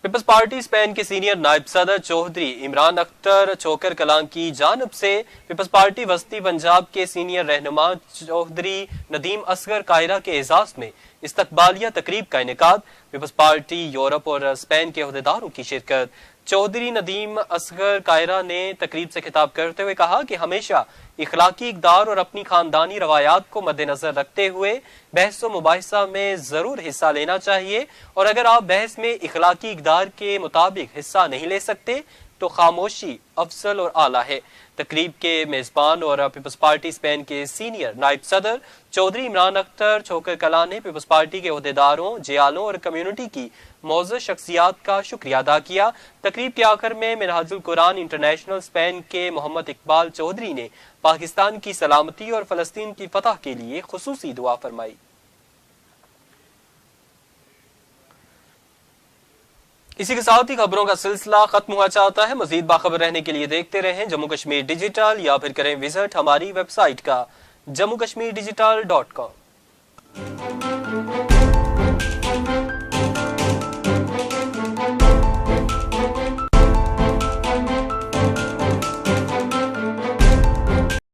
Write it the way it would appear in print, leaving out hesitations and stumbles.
Peoples party Spain کے senior نائب صدر چودھری عمران اختر چوکر کلاں کی جانب سے پیپلز پارٹی وسطی پنجاب کے سینئر رہنما چودھری ندیم اصغر قاہرہ کے اعزاز میں استقبالیہ تقریب کا انعقاد۔ پیپلز پارٹی یورپ اور اسپین کے عہدیداروں کی شرکت۔ چودھری ندیم اصغر قاہرہ نے تقریب سے خطاب کرتے ہوئے کہا کہ ہمیشہ اخلاقی اقدار اور اپنی خاندانی روایات کو مد نظر رکھتے ہوئے بحث و مباحثہ میں ضرور حصہ لینا چاہیے، اور اگر آپ بحث میں اخلاقی اقدار کے مطابق حصہ نہیں لے سکتے تو خاموشی افضل اور اعلیٰ ہے۔ تقریب کے میزبان اور پیپلز پارٹی اسپین کے سینئر نائب صدر چودھری عمران اختر چوکر کلاں نے پیپلز پارٹی کے عہدیداروں، جیالوں اور کمیونٹی کی معزز شخصیات کا شکریہ ادا کیا۔ تقریب کے آخر میں منہاج القرآن انٹرنیشنل اسپین کے محمد اقبال چودھری نے پاکستان کی سلامتی اور فلسطین کی فتح کے لیے خصوصی دعا فرمائی۔ اسی کے ساتھ ہی خبروں کا سلسلہ ختم ہوا چاہتا ہے۔ مزید باخبر رہنے کے لیے دیکھتے رہیں جموں کشمیر ڈیجیٹل یا پھر کریں وزٹ ہماری ویب سائٹ کا jammukashmirdigital.com۔